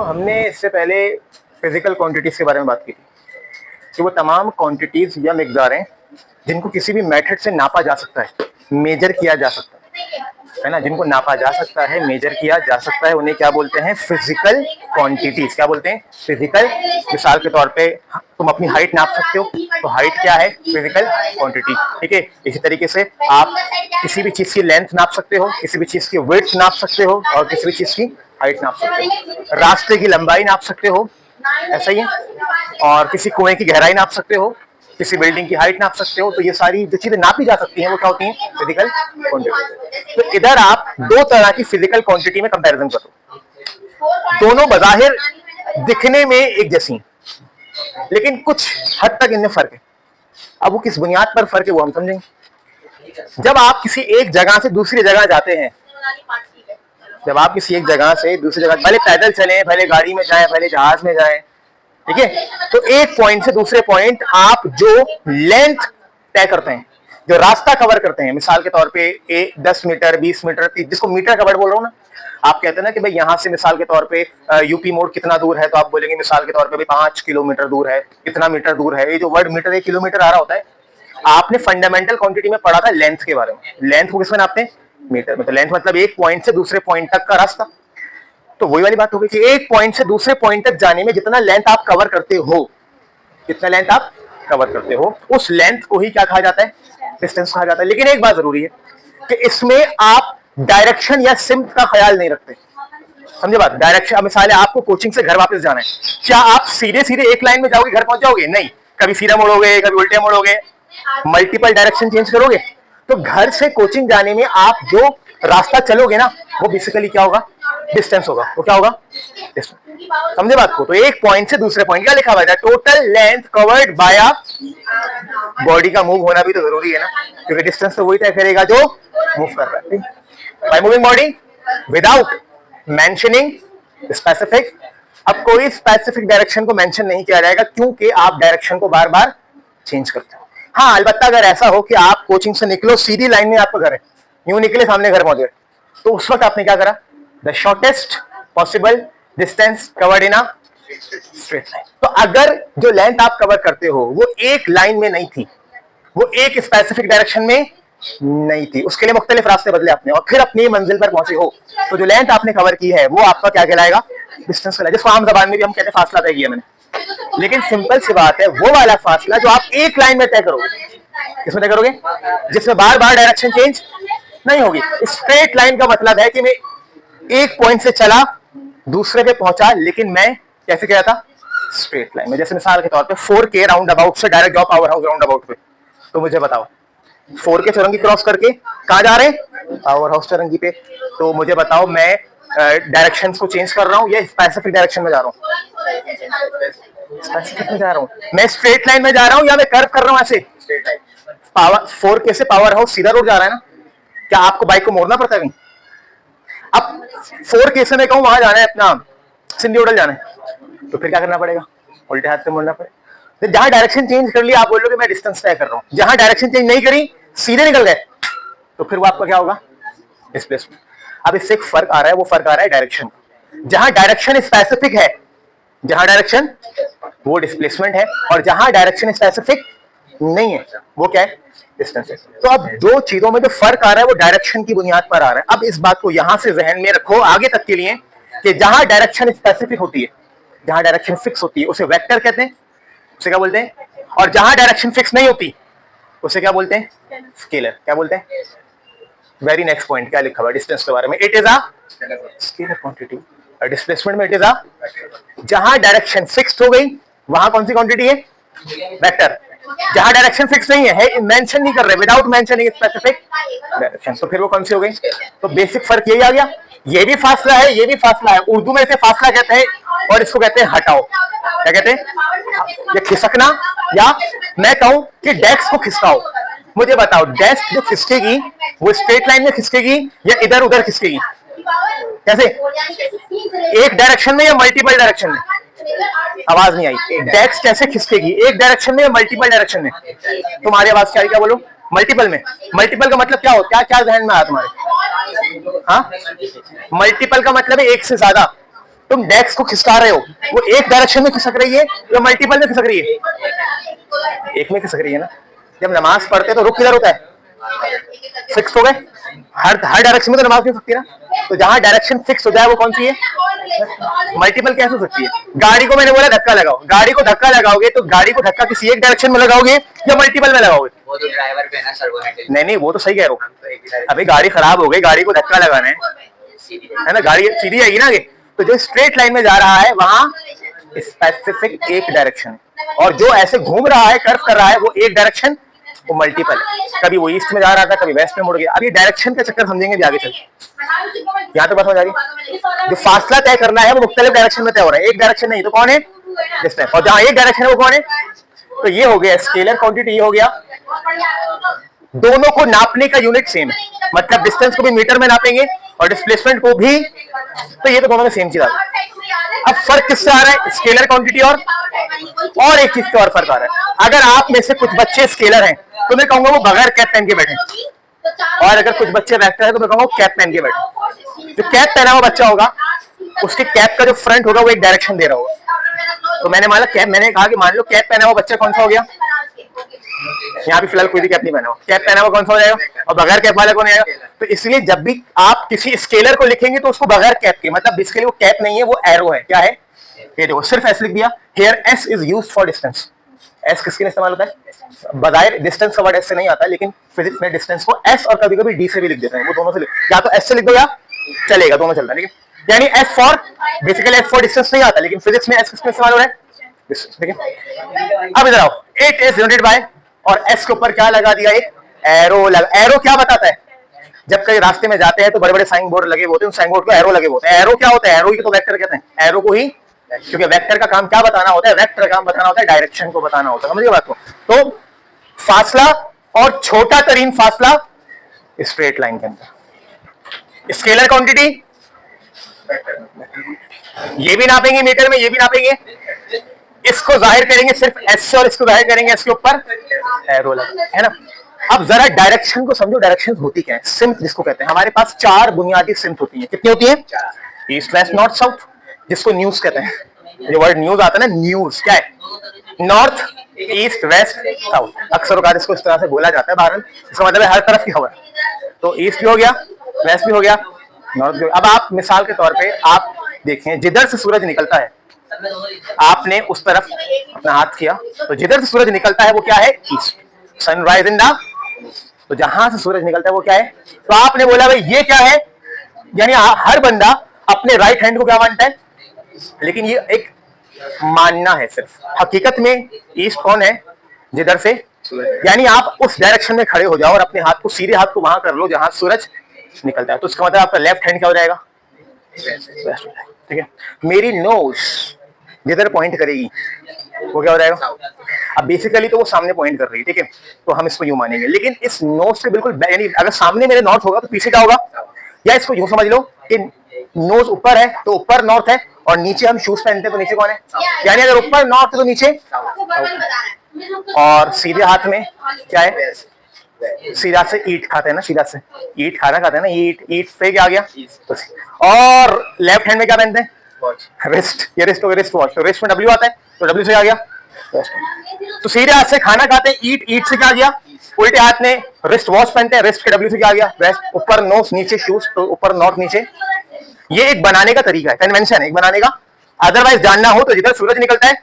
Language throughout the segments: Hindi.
देखो, हमने इससे पहले फिजिकल क्वांटिटीज के बारे में बात की थी कि वो तमाम क्वांटिटीज या मिकदारें जिनको किसी भी मेथड से नापा जा सकता है, मेजर किया जा सकता है ना, जिनको नापा जा सकता है, मेजर किया जा सकता है, उन्हें क्या बोलते हैं? Physical quantities. क्या बोलते हैं? फिजिकल। मिसाल के तौर पे तुम अपनी हाइट नाप सकते हो, तो हाइट क्या है? Physical quantity. ठीक है। इसी तरीके से आप किसी भी चीज की लेंथ नाप सकते हो, किसी भी चीज की विड्थ नाप सकते हो, और किसी भी चीज की हाइट नाप सकते हो। रास्ते की लंबाई नाप सकते हो, ऐसा ही है। और किसी कुएं की गहराई नाप सकते हो, किसी बिल्डिंग की हाइट नाप सकते हो। तो ये सारी जो चीजें नापी जा सकती हैं वो क्या होती हैं? Physical quantity. तो इधर आप दो तरह की फिजिकल क्वांटिटी में कंपैरिजन करो, दोनों बज़ाहिर दिखने में एक जैसी, लेकिन कुछ हद तक इनमें फर्क है। अब वो किस बुनियाद पर फर्क है वो हम समझेंगे। जब आप किसी एक जगह से दूसरी जगह जाते हैं, जब आप किसी एक जगह से दूसरी जगह, भले पैदल चलें, भले गाड़ी में जाएं, भले जहाज में जाएं, ठीक है, तो एक पॉइंट से दूसरे पॉइंट आप जो लेंथ तय करते हैं, जो रास्ता कवर करते हैं, मिसाल के तौर पे 10 मीटर, 20 मीटर, जिसको मीटर का वर्ड बोल रहा हूं ना, आप कहते हैं ना कि भाई यहां से मिसाल के तौर पे यूपी मोड़ कितना दूर है, तो आप बोलेंगे मिसाल के तौर पे भाई 5 किलोमीटर दूर है, कितना मीटर दूर है। ये जो वर्ड मीटर, 1 किलोमीटर आ रहा होता है। आपने फंडामेंटल क्वांटिटी में पढ़ा था लेंथ के बारे में। लेंथ को किसमें नापते हैं? मीटर में। तो लेंथ मतलब एक पॉइंट से दूसरे पॉइंट तक का रास्ता। तो वही वाली बात हो गई कि एक पॉइंट से दूसरे पॉइंट तक जाने में जितना लेंथ आप कवर करते हो, कितना लेंथ आप कवर करते हो, उस लेंथ को ही क्या कहा जाता है? डिस्टेंस कहा जाता है। लेकिन एक बात जरूरी है कि इसमें आप डायरेक्शन या सिम्त का ख्याल नहीं रखते। समझे बात? डायरेक्शन, मिसाल है आपको कोचिंग से घर वापस जाना है, क्या आप सीधे सीधे एक लाइन में जाओगे, घर पहुंच जाओगे? नहीं, कभी सीधा मोड़ोगे, कभी उल्टे मोड़ोगे, मल्टीपल डायरेक्शन चेंज करोगे। तो घर से कोचिंग जाने में आप जो रास्ता चलोगे ना, वो बेसिकली क्या होगा? डिस्टेंस होगा। वो क्या होगा? डिस्टेंस। समझे बात को? तो एक पॉइंट से दूसरे पॉइंट क्या लिखा हुआ है? Total length covered by body का मूव होना भी तो जरूरी है ना, क्योंकि डिस्टेंस तो वही तय करेगा जो मूव कर रहा है। By moving body without mentioning specific. अब कोई स्पेसिफिक डायरेक्शन को मेंशन नहीं किया जाएगा, क्योंकि आप डायरेक्शन को बार बार चेंज करते हो। हाँ, अलबत्ता अगर ऐसा हो कि आप कोचिंग से निकलो, सीधी लाइन में आपका घर है, यूं निकले, सामने घर पहुंच गए, तो उस वक्त आपने क्या करा? The shortest possible distance covered in a straight line. तो अगर जो लेंथ आप कवर करते हो वो एक लाइन में नहीं थी, वो एक स्पेसिफिक डायरेक्शन में नहीं थी, उसके लिए मुख्तलिफ रास्ते बदले आपने, और फिर अपनी मंजिल पर पहुंचे हो, तो जो लेंथ आपने कवर की है वो आपका क्या कहलाएगा? डिस्टेंस कहलाएगा, जिसको आम जबान में भी हम कहते हैं फासला तय किया मैंने। लेकिन सिंपल सी बात है, वो वाला फासला जो आप एक लाइन में तय करोगे, किसमें तय करोगे? जिसमें बार बार डायरेक्शन चेंज नहीं होगी। स्ट्रेट लाइन का मतलब है कि मैं एक पॉइंट से चला, दूसरे पे पहुंचा, लेकिन मैं कैसे गया था? स्ट्रेट लाइन में। जैसे मिसाल के तौर पे 4K राउंड अबाउट से डायरेक्ट जाओ पावर हाउस राउंड अबाउट पे, तो मुझे बताओ 4K चौरंगी क्रॉस करके कहां जा रहे हैं? पावर हाउस चौरंगी पे। तो मुझे बताओ, मैं डायरेक्शन को चेंज कर रहा हूं या स्पेसिफिक डायरेक्शन में जा रहा हूं? स्पेसिफिक में जा रहा हूं। मैं स्ट्रेट लाइन में जा रहा हूं या मैं कर्व कर रहा हूं ऐसे? पावर 4K से पावर हाउस सीधा रोड जा रहा है ना, क्या आपको बाइक को मोड़ना पड़ता है कहीं? अब 4K से मैं कहूं वहां जाना है, अपना सिंधी होटल जाना है, तो फिर क्या करना पड़ेगा? उल्टे हाथ से मुड़ना पड़ेगा। तो जहां डायरेक्शन चेंज कर लिया, आप बोलोगे मैं डिस्टेंस तय कर रहा हूं। जहां डायरेक्शन चेंज नहीं करी, सीधे निकल गए, तो फिर वो आपका क्या होगा? डिस्प्लेसमेंट। अब इससे एक फर्क आ रहा है, वो फर्क आ रहा है डायरेक्शन। जहां डायरेक्शन स्पेसिफिक है, जहां डायरेक्शन, वो डिस्प्लेसमेंट है, और जहां डायरेक्शन स्पेसिफिक नहीं है, वो क्या है? डिस्टेंस है। तो अब दो चीजों में जो फर्क आ रहा है वो डायरेक्शन की बुनियाद पर आ रहा है। अब इस बात को यहां से जहन में रखो आगे तक के लिए, कि जहां डायरेक्शन स्पेसिफिक होती है, जहां डायरेक्शन फिक्स होती है, उसे वेक्टर कहते हैं, उसे क्या बोलते हैं? और जहां डायरेक्शन फिक्स नहीं होती, उसे क्या बोलते हैं? स्केलर। क्या बोलते हैं? वेरी नेक्स्ट पॉइंट क्या लिखा हुआ है डिस्टेंस के बारे में? It is a scalar quantity. और डिस्प्लेसमेंट में इट इज अ, जहां डायरेक्शन फिक्स्ड हो गई वहां कौन सी क्वांटिटी है? वेक्टर। जहां डायरेक्शन फिक्स नहीं है, मेंशन नहीं कर रहे, विदाउट मेंशनिंग स्पेसिफिक डायरेक्शन, तो फिर वो कौन सी हो गई? तो बेसिक फर्क यही आ गया। ये भी फासला है, ये भी फासला है। उर्दू में इसे फासला कहते हैं, और इसको कहते हैं हटाओ। क्या कहते हैं? ये खिसकना, या मैं कहूं कि डेस्क को खिसकाओ। मुझे बताओ, डेस्क जो खिसकेगी वो स्ट्रेट लाइन में खिसकेगी या इधर उधर खिसकेगी? कैसे? एक डायरेक्शन में या मल्टीपल डायरेक्शन में? आवाज नहीं आई। डेस्क कैसे खिसकेगी? एक डायरेक्शन में या मल्टीपल डायरेक्शन में? तुम्हारी आवाज क्या आई? क्या बोलो? मल्टीपल में। मल्टीपल का मतलब क्या हो? क्या क्या जहन में आया तुम्हारे? हाँ, मल्टीपल का मतलब है एक से ज्यादा। तुम डेस्क को खिसका रहे हो, वो एक डायरेक्शन में खिसक रही है या मल्टीपल में खिसक रही है? एक में खिसक रही है ना। जब नमाज पढ़ते तो रुख किधर होता है? फिक्स हो गए, हर डायरेक्शन में तो नमाज नहीं हो सकती ना। तो जहां डायरेक्शन फिक्स हो जाए वो कौन सी है? मल्टीपल कैसे हो सकती है? गाड़ी को मैंने बोला धक्का लगाओ, गाड़ी को धक्का लगाओगे तो गाड़ी को धक्का किसी एक डायरेक्शन में लगाओगे या मल्टीपल में लगाओगे? वो तो ड्राइवर पे ना सर्वो है। नहीं वो तो सही कह रहे हो। अभी गाड़ी खराब हो गई, गाड़ी को धक्का लगाना है ना, गाड़ी सीधी आएगी ना आगे। तो जो स्ट्रेट लाइन में जा रहा है वहां स्पेसिफिक एक डायरेक्शन है, और जो ऐसे घूम रहा है, कर्व कर रहा है, वो एक डायरेक्शन, वो मल्टीपल है। कभी वो ईस्ट में जा रहा था, कभी वेस्ट में मुड़ गया। अब ये डायरेक्शन का चक्कर समझेंगे भी आगे चल। यहाँ तो बात समझ आ रही। जो फासला तय करना है वो मुख्तलिफ डायरेक्शन में तय हो रहा है, एक डायरेक्शन नहीं। तो कौन है? डिस्टेंस। और जहां एक डायरेक्शन है वो कौन है? तो ये हो गया स्केलर क्वांटिटी, ये हो गया। दोनों को नापने का यूनिट सेम है, मतलब डिस्टेंस को भी मीटर में नापेंगे और डिस्प्लेसमेंट को भी। तो ये तो दोनों में सेम चीज आ रहा है। अब फर्क किससे आ रहा है? स्केलर क्वांटिटी और एक चीज का और फर्क आ रहा है। अगर आप में से कुछ बच्चे स्केलर हैं तो मैं कहूंगा वो बगैर कैप पहन के बैठे, और अगर कुछ बच्चे वेक्टर हैं तो मैं कहूंगा कैप पहन के बैठे। जो कैप पहना हुआ बच्चा होगा उसके कैप का जो फ्रंट होगा वो एक डायरेक्शन दे रहा होगा। तो मैंने कहा कि मान लो कैप पहना हुआ बच्चा कौन सा हो गया? यहाँ भी फिलहाल कोई भी कैप नहीं पहना हुआ, कैप पहना हुआ कौन सा हो जाएगा? और बगैर कैप वाला कौन आएगा? तो इसलिए जब भी आप किसी स्केलर को लिखेंगे तो उसको बगैर कैप के, मतलब बेसिकली वो कैप नहीं है, वो एरो है। क्या है? ये देखो, सिर्फ एस लिख दिया। Here S is used for distance. S किसके लिए इस्तेमाल होता है? बजाय डिस्टेंस का वर्ड एस से नहीं आता, लेकिन फिजिक्स में डिस्टेंस को एस और कभी कभी डी से भी लिख देते हैं। वो दोनों से या तो एस से लिख दो या चलेगा, दोनों चलता है। ठीक है, यानी S for, basically S for distance नहीं आता, लेकिन फिजिक्स में एस किसमें इस्तेमाल हो रहा है? ठीक है, अब इधर आओ। इट इज यूनिटेड बाय, और एस के ऊपर क्या लगा दिया? एक एरो लगा। एरो क्या बताता है? जब कहीं रास्ते में जाते हैं तो बड़े बड़े साइन बोर्ड लगे होते हैं, उन साइन बोर्ड को एरो लगे होते हैं। एरो क्या होता है? एरो ही तो वेक्टर कहते हैं, एरो को ही। क्योंकि वेक्टर का काम क्या बताना होता है? वेक्टर का काम बताना होता है डायरेक्शन को बताना होता है। समझिए बात को। तो फासला और छोटा तरीन फासला स्ट्रेट लाइन के अंदर। स्केलर क्वांटिटी ये भी नापेंगे मीटर में, ये भी नापेंगे। इसको जाहिर करेंगे सिर्फ एस से, और इसको जाहिर करेंगे एस के ऊपर एरो लगा, है ना। अब जरा डायरेक्शन को समझो। डायरेक्शन होती क्या है? सिम्थ जिसको कहते हैं। हमारे पास 4 बुनियादी सिम्थ होती हैं। कितनी होती है? ईस्ट वेस्ट नॉर्थ साउथ, जिसको न्यूज कहते हैं। जो वर्ड न्यूज आता है ना, न्यूज क्या है? North east west south. अक्सर औकात इसको इस तरह से बोला जाता है बाहर, इसका मतलब है हर तरफ की खबर। तो ईस्ट भी हो गया, वेस्ट भी हो गया, नॉर्थ भी हो गया। अब आप मिसाल के तौर पे आप देखें, जिधर से सूरज निकलता है, आपने उस तरफ अपना हाथ किया, तो जिधर से सूरज निकलता है वो क्या है? ईस्ट। सनराइज इन द, तो जहां से सूरज निकलता है वो क्या है? तो आपने बोला भाई ये क्या है? यानी हर बंदा अपने राइट हैंड को क्या मानता है? लेकिन ये एक मानना है सिर्फ। हकीकत में ईस्ट कौन है? जिधर से, यानी आप उस डायरेक्शन में खड़े हो जाओ और अपने हाथ को, सीधे हाथ को वहां कर लो जहां सूरज निकलता है। तो इसका मतलब आपका लेफ्ट हैंड क्या हो जाएगा? वेस्ट। ठीक है, मेरी नोज जिधर पॉइंट करेगी वो क्या हो जाएगा? अब बेसिकली तो वो सामने पॉइंट कर रही है, ठीक है, तो हम इसको यूं मानेंगे। लेकिन इस नोज से बिल्कुल, यानी अगर सामने मेरे नॉर्थ होगा तो पीछे क्या होगा? या इसको यूं समझ लो कि नोज ऊपर है तो ऊपर नॉर्थ है, और नीचे हम शूज पहनते हैं तो नीचे कौन है? यानी अगर ऊपर नॉर्थ है तो नीचे, और सीधे हाथ में क्या है? सीधा से ईट खाते हैं ना, सीधा से ईट खाना खाते हैं ना, ईट पे क्या आ गया? और लेफ्ट हैंड में क्या पहनते हैं? रिस्ट। ये रिस्ट हो गया, रिस्ट वॉच। तो रिस्ट में डब्ल्यू आता है, तो डब्ल्यू से आ गया। तो सीधे हाथ से खाना खाते हैं, ईट, ईट से क्या आ गया? उल्टे हाथ में रिस्ट वॉच पहनते हैं, रिस्ट के डब्ल्यू से क्या आ गया? वेस्ट। ऊपर नोज, नीचे शूज, तो ऊपर नॉर्थ, नीचे। ये एक बनाने का तरीका है, कन्वेंशन है एक बनाने का। अदरवाइज जानना हो तो जिधर सूरज निकलता है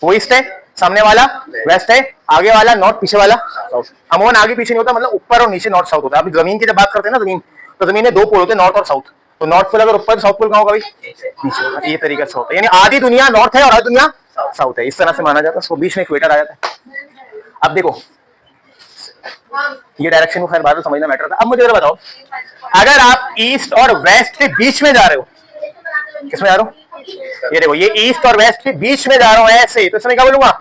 वो ईस्ट है, सामने वाला वेस्ट है, आगे वाला नॉर्थ, पीछे वाला साउथ। अमूमन आगे पीछे नहीं होता, मतलब ऊपर और नीचे नॉर्थ साउथ होता है। अभी जमीन की जब बात करते हैं ना, जमीन, तो जमीन में 2 पोल होते हैं, नॉर्थ और साउथ। तो नॉर्थ पोल अगर ऊपर, साउथ पोल कहाँ होगा भाई? नीचे। ये तरीका से होता है, यानी आधी दुनिया नॉर्थ है और आधी दुनिया साउथ है, इस तरह से माना जाता है। उसको बीच में इक्वेटर आ जाता है। अब देखो, ये डायरेक्शन को खैर बाद में समझना मैटर था। अब मुझे जरा बताओ, अगर आप ईस्ट और वेस्ट के बीच में जा रहे हो, किसमें जा रहे हो? ये देखो, ये ईस्ट और वेस्ट के बीच में जा रहा हूं ऐसे, तो इसमें क्या बोलूंगा?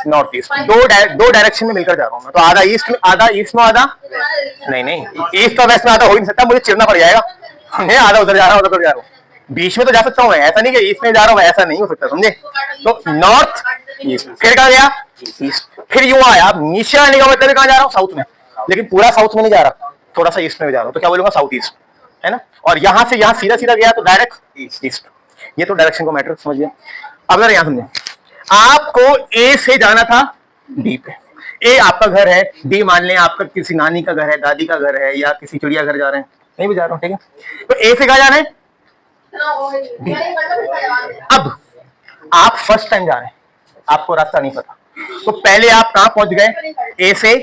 North east. दो डायरेक्शन में मिलकर जा रहा हूं मैं, तो आधा ईस्ट में, आधा नहीं, ईस्ट और वेस्ट में आधा हो ही नहीं सकता, मुझे चिरना पड़ जाएगा। मैं आधा उधर जा रहा हूँ, उधर जा रहा हूँ, बीच में तो जा सकता हूँ मैं, ऐसा नहीं कि ईस्ट में जा रहा हूँ, ऐसा नहीं हो सकता, समझे? तो नॉर्थ ईस्ट, फिर कहा गया ईस्ट, फिर यूं आया। अब नीचे आने का मतलब कहाँ जा रहा हूँ? साउथ में, लेकिन पूरा साउथ में नहीं जा रहा, थोड़ा सा ईस्ट में जा रहा हूँ, तो क्या बोलूंगा? साउथ ईस्ट, है ना। और यहां से यहां सीधा सीधा गया तो डायरेक्ट ईस्ट। ये तो डायरेक्शन को मैटर समझिए। अब अगर यहाँ समझे, आपको ए से जाना था डी पे, ए आपका घर है, डी मान लें आपका किसी नानी का घर है, दादी का घर है, या किसी चिड़ियाघर जा रहे हैं, नहीं भी जा रहा हूँ, ठीक है। तो ए से कहा जाना है D। अब आप फर्स्ट टाइम जा रहे हैं, आपको रास्ता नहीं पता, तो पहले आप कहां पहुंच गए, ए से,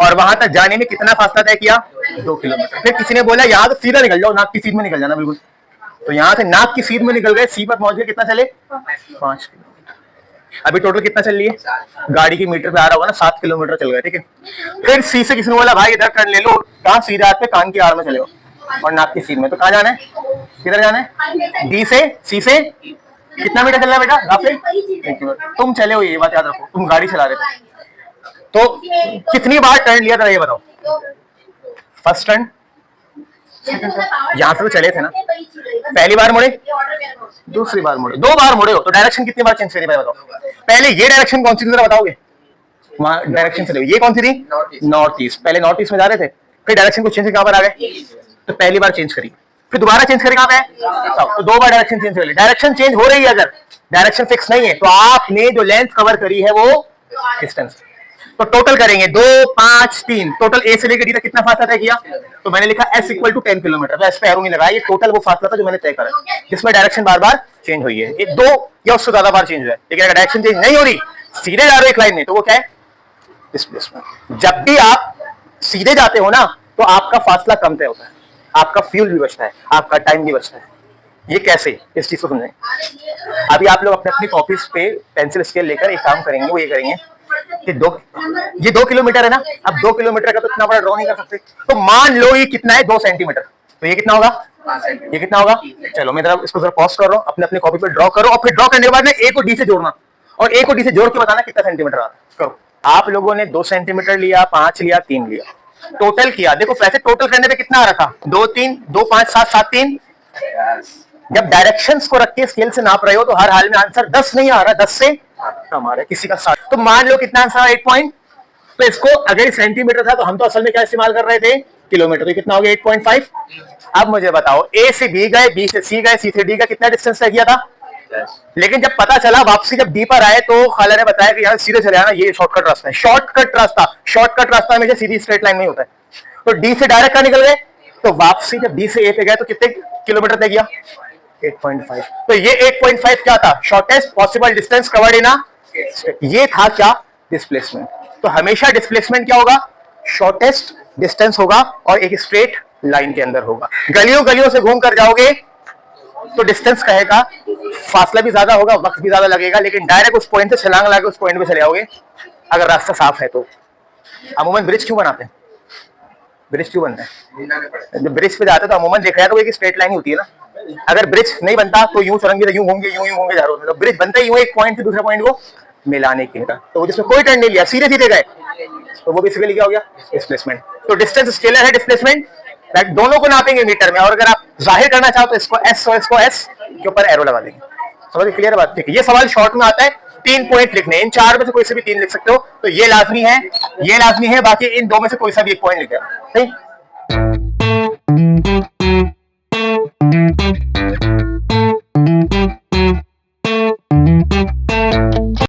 और वहां तक जाने में कितना फासला तय किया, 2 किलोमीटर। फिर किसी ने बोला यहां से सीधा निकल जाओ, नाक की सीध में निकल जाना बिल्कुल, तो यहां से नाक की सीध में निकल गए, सी पर पहुंच गए, कितना चले, 5 किलोमीटर। अभी टोटल कितना चल रही है, गाड़ी की मीटर पे आ रहा होगा ना, 7 किलोमीटर चल गए, ठीक है। फिर सी से किसी ने बोला भाई इधर टर्न ले लो, कहां, सीधे हाथ पे कान की आड़ में चले और नाक की सीध में, तो कहां जाना है, किधर जाना है, डी से, सी से कितना मीटर चल रहा है बेटा, राफेल, तुम चले हो, ये बात याद रखो, तुम गाड़ी चला रहे थे, तो कितनी बार टर्न लिया था ये बताओ, फर्स्ट टर्न, यहां से तो चले थे ना, पहली बार मुड़े, दूसरी बार मुड़े, 2 बार मुड़े हो, तो डायरेक्शन कितनी बार चेंज करी भाई बताओ। पहले ये डायरेक्शन कौन सी थी जरा बताओगे, वहां डायरेक्शन चले, ये कौन सी थी, नॉर्थ ईस्ट, पहले नॉर्थ ईस्ट में जा रहे थे, फिर डायरेक्शन को चेंज कहां पर आ गए, तो पहली बार चेंज करी, फिर दोबारा चेंज करें कहां पे, तो 2 बार डायरेक्शन चेंज कर ली। डायरेक्शन चेंज हो रही है, अगर डायरेक्शन फिक्स नहीं है तो आपने जो लेंथ कवर करी है वो डिस्टेंस, तो टोटल करेंगे 2 5 3, टोटल ए से लेकर डी तक कितना फासला तय किया, तो मैंने लिखा s इक्वल टू 10 किलोमीटर, तो इस पे एरो नहीं लगाया, ये टोटल वो फासला था जो मैंने तय करा, जिसमें डायरेक्शन बार बार चेंज हुई है, एक 2 या उससे ज्यादा बार चेंज हुआ है, लेकिन अगर डायरेक्शन चेंज नहीं हो रही, सीधे जा रहे हो एक लाइन में, तो वो क्या है, डिस्प्लेसमेंट। जब भी आप सीधे जाते हो ना, तो आपका फासला कम तय होता है, आपका फ्यूल भी बचता है, आपका टाइम भी बचता है। ये कैसे, इस चीज को समझें। अभी आप लोग अपने अपनी कॉपीज पे पेंसिल स्केल लेकर एक काम करेंगे, वो ये करेंगे कि ये 2 किलोमीटर है ना, अब 2 किलोमीटर का तो इतना बड़ा ड्रॉ नहीं कर सकते, तो मान लो ये कितना है, 2 सेंटीमीटर, तो ये कितना होगा, ये कितना होगा, चलो मैं जरा इसको जरा पॉज कर रहा हूँ, अपने अपने कॉपी पे ड्रॉ करो, और फिर ड्रॉ करने के बाद में ए को डी से जोड़ना, और ए को डी से जोड़ के बताना कितना सेंटीमीटर आ रहा है, करो। आप लोगों ने 2 सेंटीमीटर लिया, 5 लिया, 3 लिया, टोटल किया, देखो वैसे टोटल करने पे कितना आ रहा था, 2 3 2 5 7 7 3। जब डायरेक्शंस को रख के स्केल से नाप रहे हो, तो हर हाल में आंसर 10 नहीं आ रहा, 10 से कम आ रहा है, किसी का 60, तो मान लो कितना आंसर 8 पॉइंट, तो इसको अगर सेंटीमीटर था तो हम तो असल में क्या इस्तेमाल कर रहे थे, किलोमीटर, तो कितना हो गया 8.5। अब मुझे बताओ, ए से बी गए, बी से सी गए, सी से डी का कितना डिस्टेंस तय किया था, लेकिन जब पता चला वापसी जब डी पर आए, तो खाला ने बताया कि यार सीधे चले आना, ये शॉर्टकट रास्ता है, शॉर्टकट रास्ता में सीधी स्ट्रेट लाइन नहीं होता है, तो डी से डायरेक्ट कहां निकल गए, तो वापसी जब डी से ए पे गए तो कितने किलोमीटर तय किया, 8.5। तो ये 8.5 क्या था, shortest possible distance covered in a, ये था क्या, डिस्प्लेसमेंट। तो हमेशा डिस्प्लेसमेंट क्या होगा, शॉर्टेस्ट डिस्टेंस होगा, और एक स्ट्रेट लाइन के अंदर होगा। गलियों गलियों से घूम कर जाओगे तो डिस्टेंस कहेगा, फासला भी ज्यादा होगा, वक्त भी ज्यादा लगेगा, लेकिन डायरेक्ट उस पॉइंट से छलांग लगा के उस पॉइंट पे चले जाओगे अगर रास्ता साफ है तो। अमूमन ब्रिज क्यों बनाते हैं, ब्रिज क्यों बनता है, जब ब्रिज पे जाते तो अमूमन देखा जाए तो एक स्ट्रेट लाइन होती है ना, अगर ब्रिज नहीं बनता तो यूं सुरंगी यूं होंगे यूं यूं होंगे जा रहे, तो ब्रिज बनता ही यूं एक पॉइंट से दूसरे पॉइंट को मिलाने के लिए, तो जिसमें कोई टर्न नहीं लिया, सीधे सीधे गए, तो वो बेसिकली क्या हो गया, डिस्प्लेसमेंट। तो डिस्टेंस स्केलर है, डिस्प्लेसमेंट दोनों को नापेंगे मीटर में, और अगर आप जाहिर करना चाहो तो इसको एस और इसको एस के ऊपर एरो लगा देंगे। समझ क्लियर बात, ठीक है। ये सवाल शॉर्ट में आता है, 3 पॉइंट लिखने, इन 4 में से कोई से भी 3 लिख सकते हो, तो ये लाजमी है, ये लाजमी है, बाकी इन 2 में से कोई सा भी 1 पॉइंट लिख देना, ठीक।